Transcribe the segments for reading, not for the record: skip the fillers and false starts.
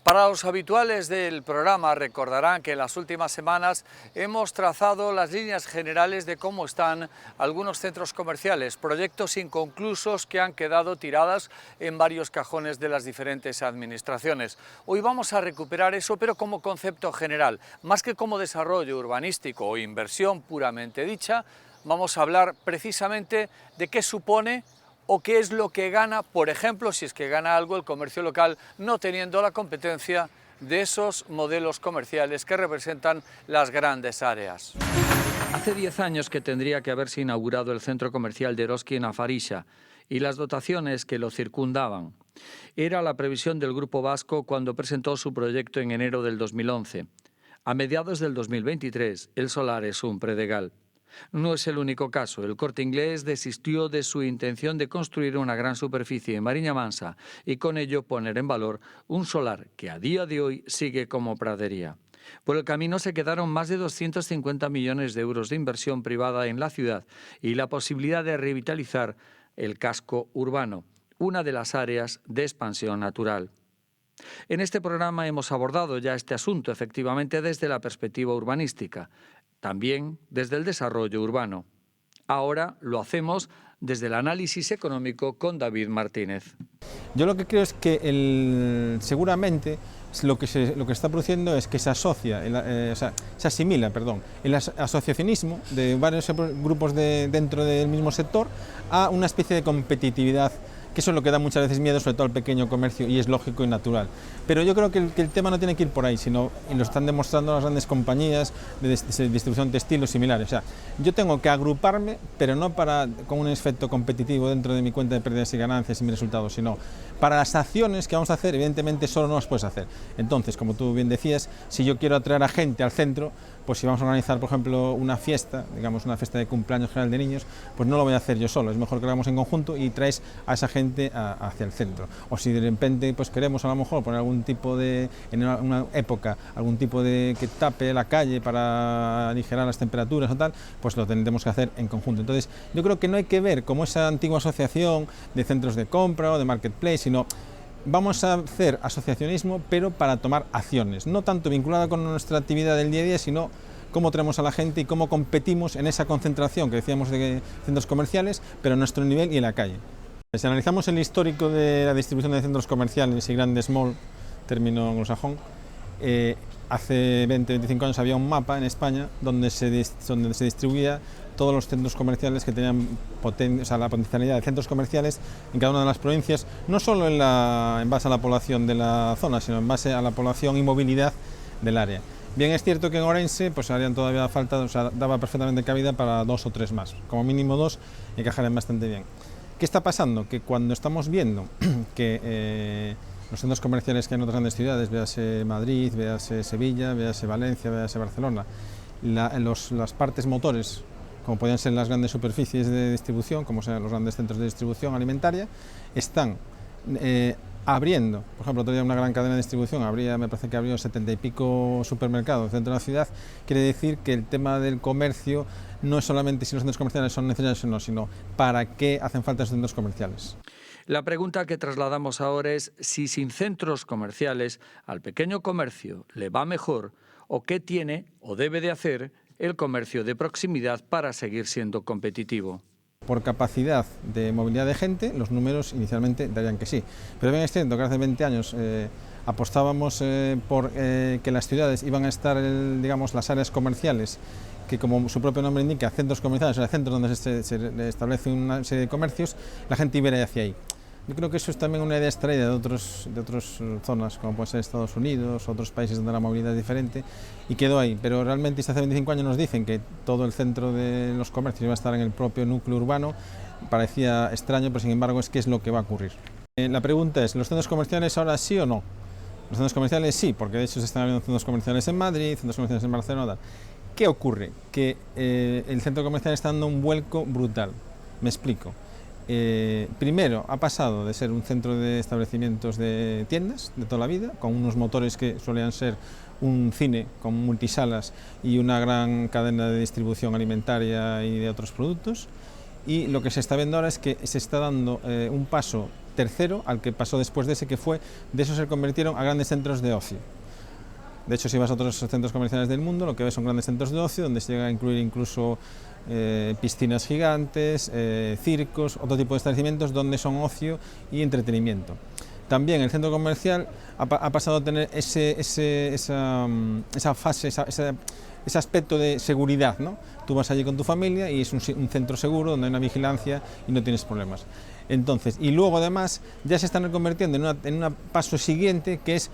Para los habituales del programa recordarán que en las últimas semanas hemos trazado las líneas generales de cómo están algunos centros comerciales, proyectos inconclusos que han quedado tiradas en varios cajones de las diferentes administraciones. Hoy vamos a recuperar eso, pero como concepto general, más que como desarrollo urbanístico o inversión puramente dicha, vamos a hablar precisamente de qué supone o qué es lo que gana, por ejemplo, si es que gana algo el comercio local, no teniendo la competencia de esos modelos comerciales que representan las grandes áreas. Hace 10 años que tendría que haberse inaugurado el centro comercial de Eroski en Afarixa y las dotaciones que lo circundaban. Era la previsión del Grupo Vasco cuando presentó su proyecto en enero del 2011. A mediados del 2023, el solar es un predegal. No es el único caso. El Corte Inglés desistió de su intención de construir una gran superficie en Mariña Mansa y con ello poner en valor un solar que a día de hoy sigue como pradería. Por el camino se quedaron más de 250 millones de euros de inversión privada en la ciudad y la posibilidad de revitalizar el casco urbano, una de las áreas de expansión natural. En este programa hemos abordado ya este asunto, efectivamente, desde la perspectiva urbanística, también desde el desarrollo urbano. Ahora lo hacemos desde el análisis económico con David Martínez. Yo lo que creo es que seguramente lo que está produciendo es que se asocia, se asimila, el asociacionismo de varios grupos dentro del mismo sector a una especie de competitividad, que eso es lo que da muchas veces miedo, sobre todo al pequeño comercio, y es lógico y natural. Pero yo creo que el tema no tiene que ir por ahí, sino, y lo están demostrando las grandes compañías de distribución textil o similares. O sea, yo tengo que agruparme, pero no con un efecto competitivo dentro de mi cuenta de pérdidas y ganancias y mis resultados, sino para las acciones que vamos a hacer, evidentemente solo no las puedes hacer. Entonces, como tú bien decías, si yo quiero atraer a gente al centro, pues si vamos a organizar, por ejemplo, una fiesta, digamos una fiesta de cumpleaños general de niños, pues no lo voy a hacer yo solo, es mejor que lo hagamos en conjunto y traes a esa gente hacia el centro. O si de repente pues queremos a lo mejor poner algún tipo de, en una época, algún tipo de que tape la calle para aligerar las temperaturas o tal, pues lo tendremos que hacer en conjunto. Entonces, yo creo que no hay que ver como esa antigua asociación de centros de compra o de marketplace, sino vamos a hacer asociacionismo, pero para tomar acciones, no tanto vinculada con nuestra actividad del día a día, sino cómo traemos a la gente y cómo competimos en esa concentración que decíamos de centros comerciales, pero a nuestro nivel y en la calle. Si analizamos el histórico de la distribución de centros comerciales y grandes mall, término anglosajón, hace 20-25 años había un mapa en España donde se distribuía todos los centros comerciales que tenían la potencialidad de centros comerciales en cada una de las provincias, no solo en base a la población de la zona, sino en base a la población y movilidad del área. Bien, es cierto que en Orense pues harían todavía falta, daba perfectamente cabida para 2 o 3 más, como mínimo 2 encajarían bastante bien. ¿Qué está pasando? Que cuando estamos viendo que los centros comerciales que hay en otras grandes ciudades, véase Madrid, véase Sevilla, véase Valencia, véase Barcelona, las partes motores, como podrían ser las grandes superficies de distribución, como sean los grandes centros de distribución alimentaria, están abriendo, por ejemplo, otro día una gran cadena de distribución, me parece que abrió 70 y pico supermercados en el centro de la ciudad. Quiere decir que el tema del comercio no es solamente si los centros comerciales son necesarios, sino para qué hacen falta esos centros comerciales. La pregunta que trasladamos ahora es si sin centros comerciales al pequeño comercio le va mejor o qué tiene o debe de hacer el comercio de proximidad para seguir siendo competitivo. Por capacidad de movilidad de gente, los números inicialmente darían que sí. Pero bien es cierto que hace 20 años apostábamos por que las ciudades iban a estar, digamos, las áreas comerciales, que como su propio nombre indica, centros comerciales, o sea, centros donde se establece una serie de comercios, la gente iba a ir hacia ahí. Yo creo que eso es también una idea extraída de otras zonas, como puede ser Estados Unidos, otros países donde la movilidad es diferente, y quedó ahí. Pero realmente, si hace 25 años nos dicen que todo el centro de los comercios iba a estar en el propio núcleo urbano, parecía extraño, pero sin embargo es que es lo que va a ocurrir. La pregunta es, ¿los centros comerciales ahora sí o no? Los centros comerciales sí, porque de hecho se están abriendo centros comerciales en Madrid, centros comerciales en Barcelona. ¿Qué ocurre? Que el centro comercial está dando un vuelco brutal. Me explico. Primero, ha pasado de ser un centro de establecimientos de tiendas de toda la vida, con unos motores que solían ser un cine con multisalas y una gran cadena de distribución alimentaria y de otros productos, y lo que se está viendo ahora es que se está dando un paso tercero al que pasó después de ese, que fue, de eso se convirtieron a grandes centros de ocio. De hecho, si vas a otros centros comerciales del mundo, lo que ves son grandes centros de ocio, donde se llega a incluir incluso piscinas gigantes, circos, otro tipo de establecimientos donde son ocio y entretenimiento. También el centro comercial ha pasado a tener esa fase, ese aspecto de seguridad, ¿no? Tú vas allí con tu familia y es un centro seguro donde hay una vigilancia y no tienes problemas. Entonces, y luego además ya se están convirtiendo en un paso siguiente, que es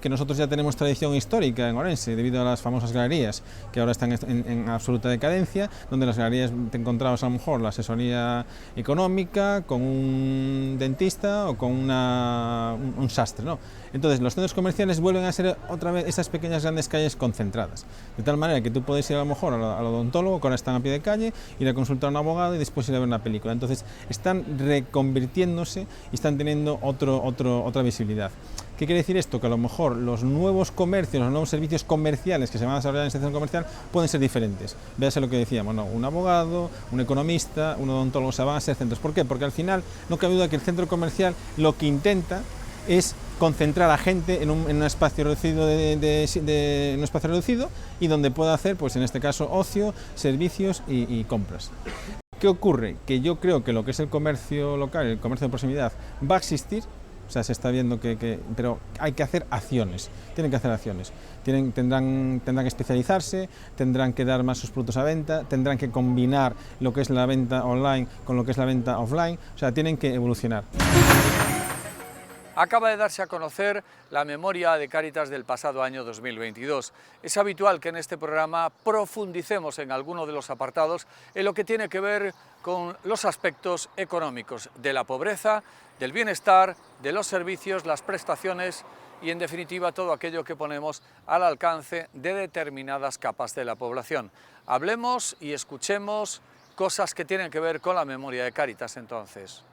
que nosotros ya tenemos tradición histórica en Orense debido a las famosas galerías que ahora están en absoluta decadencia, donde las galerías te encontrabas a lo mejor la asesoría económica con un dentista o con un sastre, ¿no? Entonces los centros comerciales vuelven a ser otra vez esas pequeñas grandes calles concentradas, de tal manera que tú puedes ir a lo mejor al odontólogo, que ahora están a pie de calle, ir a consultar a un abogado y después ir a ver una película. Entonces están reconvirtiéndose y están teniendo otra visibilidad. ¿Qué quiere decir esto? Que a lo mejor los nuevos comercios, los nuevos servicios comerciales que se van a desarrollar en este centro comercial pueden ser diferentes. Véase lo que decíamos, ¿no? Un abogado, un economista, un odontólogo, o sea, van a ser centros. ¿Por qué? Porque al final no cabe duda que el centro comercial lo que intenta es concentrar a gente en un espacio reducido un espacio reducido y donde pueda hacer, pues en este caso, ocio, servicios y compras. ¿Qué ocurre? Que yo creo que lo que es el comercio local, el comercio de proximidad, va a existir, o sea, se está viendo pero hay que hacer acciones, tienen que hacer acciones. Tendrán que especializarse, tendrán que dar más sus productos a venta, tendrán que combinar lo que es la venta online con lo que es la venta offline, o sea, tienen que evolucionar. Acaba de darse a conocer la memoria de Cáritas del pasado año 2022. Es habitual que en este programa profundicemos en alguno de los apartados en lo que tiene que ver con los aspectos económicos de la pobreza, del bienestar, de los servicios, las prestaciones y, en definitiva, todo aquello que ponemos al alcance de determinadas capas de la población. Hablemos y escuchemos cosas que tienen que ver con la memoria de Cáritas entonces.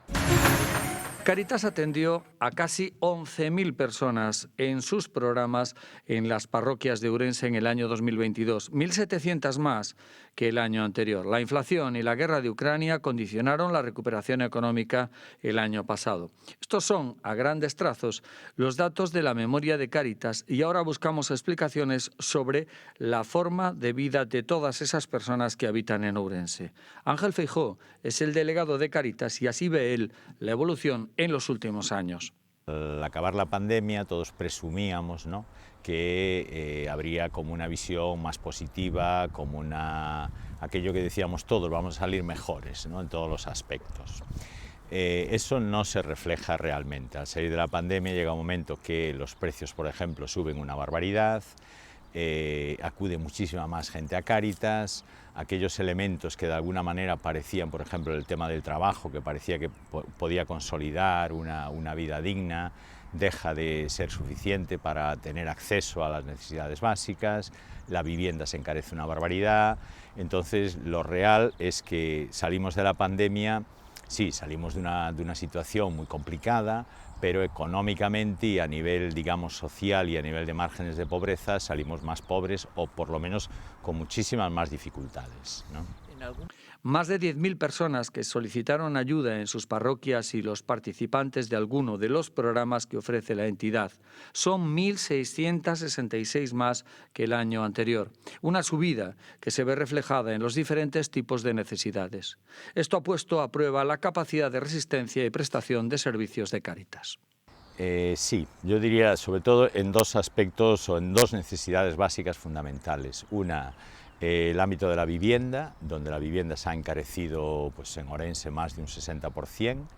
Cáritas atendió a casi 11.000 personas en sus programas en las parroquias de Ourense en el año 2022, 1.700 más que el año anterior. La inflación y la guerra de Ucrania condicionaron la recuperación económica el año pasado. Estos son, a grandes trazos, los datos de la memoria de Cáritas y ahora buscamos explicaciones sobre la forma de vida de todas esas personas que habitan en Ourense. Ángel Feijóo es el delegado de Cáritas y así ve él la evolución en los últimos años. Al acabar la pandemia todos presumíamos, ¿no?, que habría como una visión más positiva, como aquello que decíamos todos, vamos a salir mejores, ¿no?, en todos los aspectos. Eso no se refleja realmente. Al salir de la pandemia llega un momento que los precios, por ejemplo, suben una barbaridad, acude muchísima más gente a Cáritas, aquellos elementos que de alguna manera parecían, por ejemplo, el tema del trabajo, que parecía que podía consolidar una vida digna, deja de ser suficiente para tener acceso a las necesidades básicas, la vivienda se encarece una barbaridad. Entonces, lo real es que salimos de la pandemia, sí, salimos de una situación muy complicada, pero económicamente y a nivel, digamos, social y a nivel de márgenes de pobreza salimos más pobres o por lo menos con muchísimas más dificultades, ¿no? Más de 10.000 personas que solicitaron ayuda en sus parroquias y los participantes de alguno de los programas que ofrece la entidad. Son 1.666 más que el año anterior. Una subida que se ve reflejada en los diferentes tipos de necesidades. Esto ha puesto a prueba la capacidad de resistencia y prestación de servicios de Cáritas. Sí, yo diría sobre todo en dos aspectos o en dos necesidades básicas fundamentales. Una, el ámbito de la vivienda, donde la vivienda se ha encarecido, pues, en Orense más de un 60%,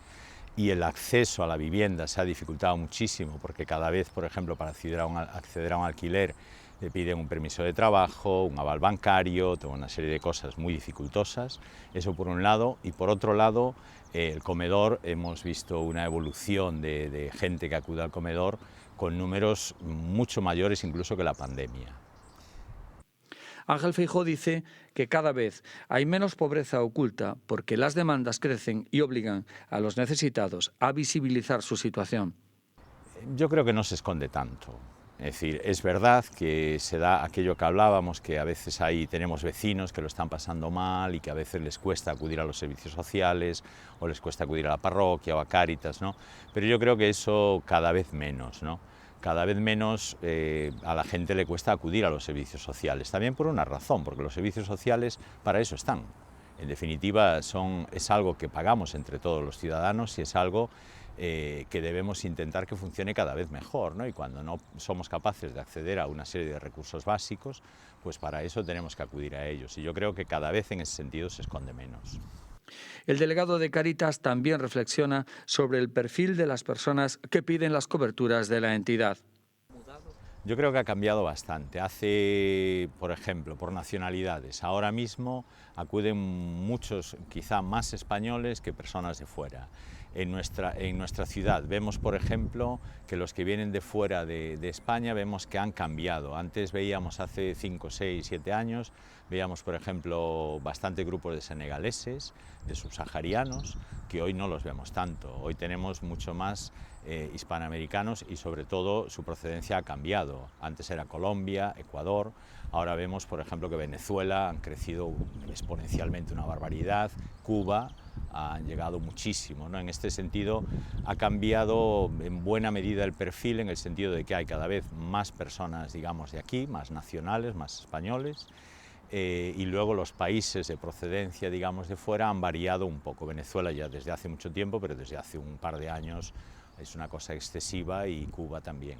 y el acceso a la vivienda se ha dificultado muchísimo porque cada vez, por ejemplo, para acceder a un alquiler le piden un permiso de trabajo, un aval bancario, toda una serie de cosas muy dificultosas. Eso por un lado, y por otro lado, el comedor, hemos visto una evolución de gente que acude al comedor con números mucho mayores incluso que la pandemia. Ángel Feijóo dice que cada vez hay menos pobreza oculta porque las demandas crecen y obligan a los necesitados a visibilizar su situación. Yo creo que no se esconde tanto. Es decir, es verdad que se da aquello que hablábamos, que a veces ahí tenemos vecinos que lo están pasando mal y que a veces les cuesta acudir a los servicios sociales o les cuesta acudir a la parroquia o a Cáritas, ¿no? Pero yo creo que eso cada vez menos, ¿no? Cada vez menos a la gente le cuesta acudir a los servicios sociales, también por una razón, porque los servicios sociales para eso están. En definitiva, es algo que pagamos entre todos los ciudadanos y es algo que debemos intentar que funcione cada vez mejor, ¿no? Y cuando no somos capaces de acceder a una serie de recursos básicos, pues para eso tenemos que acudir a ellos. Y yo creo que cada vez en ese sentido se esconde menos. El delegado de Cáritas también reflexiona sobre el perfil de las personas que piden las coberturas de la entidad. Yo creo que ha cambiado bastante. Hace, por ejemplo, por nacionalidades. Ahora mismo acuden muchos, quizá más españoles que personas de fuera. En nuestra ciudad vemos, por ejemplo, que los que vienen de fuera de España vemos que han cambiado. Antes veíamos hace 5, 6, 7 años, veíamos, por ejemplo, bastantes grupos de senegaleses, de subsaharianos, que hoy no los vemos tanto. Hoy tenemos mucho más hispanoamericanos y sobre todo su procedencia ha cambiado. Antes era Colombia, Ecuador, ahora vemos por ejemplo que Venezuela han crecido exponencialmente una barbaridad, Cuba han llegado muchísimo, ¿no? En este sentido ha cambiado en buena medida el perfil en el sentido de que hay cada vez más personas, digamos, de aquí, más nacionales, más españoles. Y luego los países de procedencia, digamos, de fuera han variado un poco. Venezuela ya desde hace mucho tiempo, pero desde hace un par de años es una cosa excesiva y Cuba también.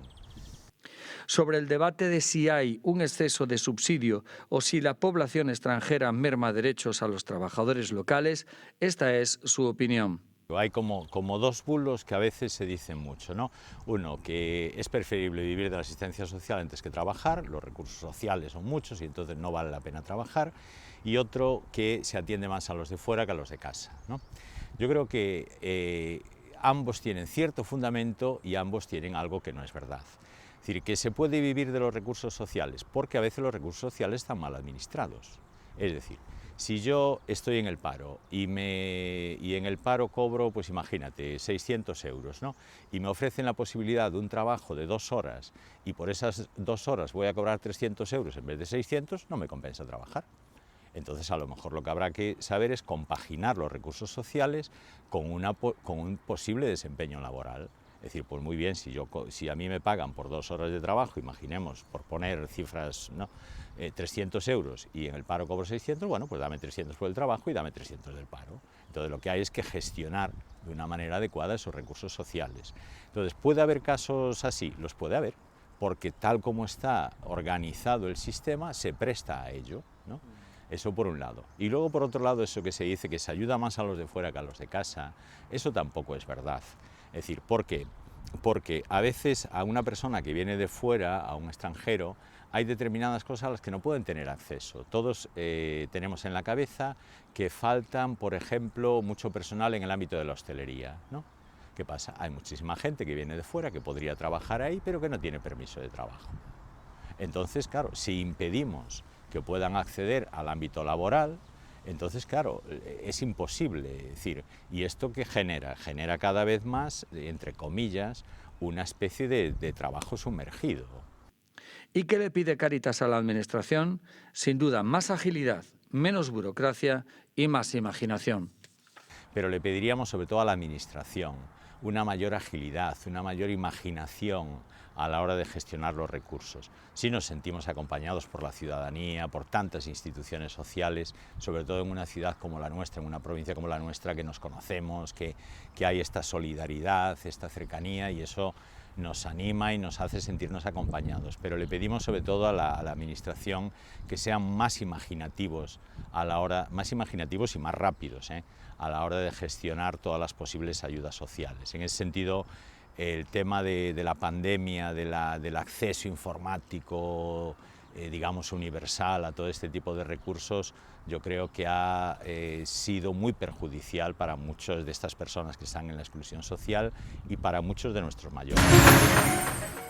Sobre el debate de si hay un exceso de subsidio o si la población extranjera merma derechos a los trabajadores locales, esta es su opinión. Hay como dos bulos que a veces se dicen mucho, ¿no? Uno, que es preferible vivir de la asistencia social antes que trabajar, los recursos sociales son muchos y entonces no vale la pena trabajar, y otro, que se atiende más a los de fuera que a los de casa, ¿no? Yo creo que ambos tienen cierto fundamento y ambos tienen algo que no es verdad. Es decir, que se puede vivir de los recursos sociales, porque a veces los recursos sociales están mal administrados. Es decir, si yo estoy en el paro y en el paro cobro, pues imagínate, 600 euros, ¿no? Y me ofrecen la posibilidad de un trabajo de 2 horas y por esas 2 horas voy a cobrar 300 euros en vez de 600, no me compensa trabajar. Entonces, a lo mejor lo que habrá que saber es compaginar los recursos sociales con un posible desempeño laboral. Es decir, pues muy bien, si a mí me pagan por 2 horas de trabajo, imaginemos, por poner cifras, ¿no? 300 euros y en el paro cobro 600, bueno, pues dame 300 por el trabajo y dame 300 del paro. Entonces, lo que hay es que gestionar de una manera adecuada esos recursos sociales. Entonces, ¿puede haber casos así? Los puede haber, porque tal como está organizado el sistema, se presta a ello, ¿no? Eso por un lado. Y luego por otro lado eso que se dice que se ayuda más a los de fuera que a los de casa, eso tampoco es verdad. Es decir, ¿por qué? Porque a veces a una persona que viene de fuera, a un extranjero, hay determinadas cosas a las que no pueden tener acceso. Todos tenemos en la cabeza que faltan, por ejemplo, mucho personal en el ámbito de la hostelería, ¿no? ¿Qué pasa? Hay muchísima gente que viene de fuera que podría trabajar ahí, pero que no tiene permiso de trabajo. Entonces, claro, si impedimos que puedan acceder al ámbito laboral, entonces, claro, es imposible. Es decir, ¿y esto qué genera? Genera cada vez más, entre comillas, una especie de trabajo sumergido. ¿Y qué le pide Cáritas a la Administración? Sin duda, más agilidad, menos burocracia y más imaginación. Pero le pediríamos sobre todo a la Administración una mayor agilidad, una mayor imaginación a la hora de gestionar los recursos. Sí nos sentimos acompañados por la ciudadanía, por tantas instituciones sociales, sobre todo en una ciudad como la nuestra, en una provincia como la nuestra, que nos conocemos, que hay esta solidaridad, esta cercanía, y eso nos anima y nos hace sentirnos acompañados. Pero le pedimos sobre todo a la Administración que sean más imaginativos más imaginativos y más rápidos, a la hora de gestionar todas las posibles ayudas sociales. En ese sentido, el tema de la pandemia, del acceso informático, digamos, universal a todo este tipo de recursos, yo creo que ha sido muy perjudicial para muchas de estas personas que están en la exclusión social y para muchos de nuestros mayores.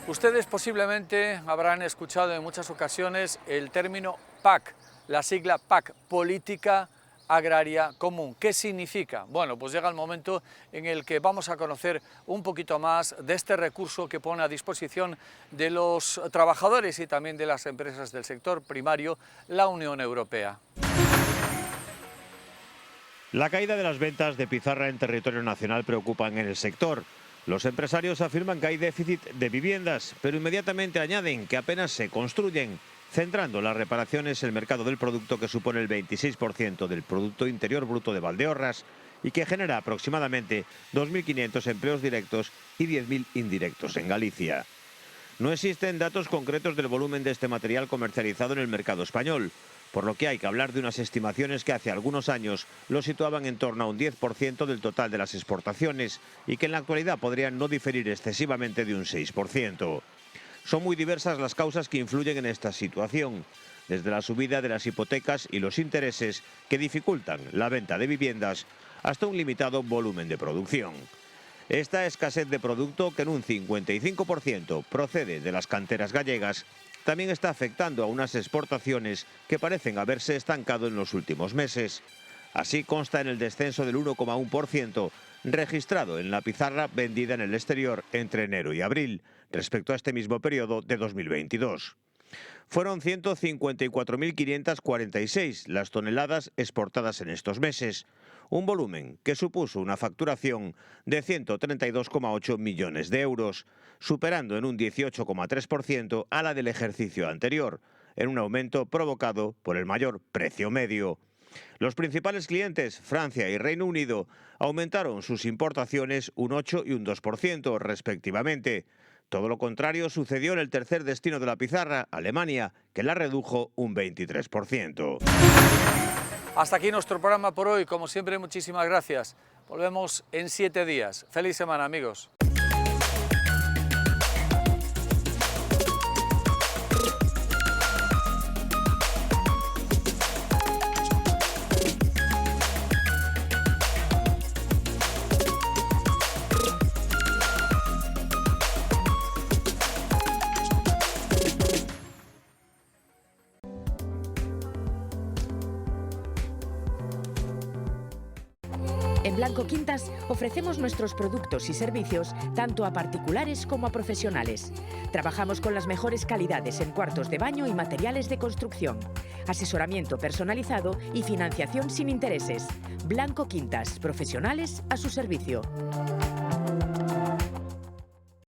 Ustedes posiblemente habrán escuchado en muchas ocasiones el término PAC, la sigla PAC, Política agraria común. ¿Qué significa? Bueno, pues llega el momento en el que vamos a conocer un poquito más de este recurso que pone a disposición de los trabajadores y también de las empresas del sector primario la Unión Europea. La caída de las ventas de pizarra en territorio nacional preocupan en el sector. Los empresarios afirman que hay déficit de viviendas, pero inmediatamente añaden que apenas se construyen, centrando las reparaciones en el mercado del producto que supone el 26% del Producto Interior Bruto de Valdeorras y que genera aproximadamente 2.500 empleos directos y 10.000 indirectos en Galicia. No existen datos concretos del volumen de este material comercializado en el mercado español, por lo que hay que hablar de unas estimaciones que hace algunos años lo situaban en torno a un 10% del total de las exportaciones y que en la actualidad podrían no diferir excesivamente de un 6%. Son muy diversas las causas que influyen en esta situación, desde la subida de las hipotecas y los intereses que dificultan la venta de viviendas hasta un limitado volumen de producción. Esta escasez de producto, que en un 55% procede de las canteras gallegas, también está afectando a unas exportaciones que parecen haberse estancado en los últimos meses. Así consta en el descenso del 1,1% registrado en la pizarra vendida en el exterior entre enero y abril, respecto a este mismo periodo de 2022. Fueron 154.546 las toneladas exportadas en estos meses, un volumen que supuso una facturación de 132,8 millones de euros, superando en un 18,3% a la del ejercicio anterior, en un aumento provocado por el mayor precio medio. Los principales clientes, Francia y Reino Unido, aumentaron sus importaciones un 8 y un 2% respectivamente. Todo lo contrario sucedió en el tercer destino de la pizarra, Alemania, que la redujo un 23%. Hasta aquí nuestro programa por hoy. Como siempre, muchísimas gracias. Volvemos en 7 días. Feliz semana, amigos. En Blanco Quintas ofrecemos nuestros productos y servicios tanto a particulares como a profesionales. Trabajamos con las mejores calidades en cuartos de baño y materiales de construcción. Asesoramiento personalizado y financiación sin intereses. Blanco Quintas, profesionales a su servicio.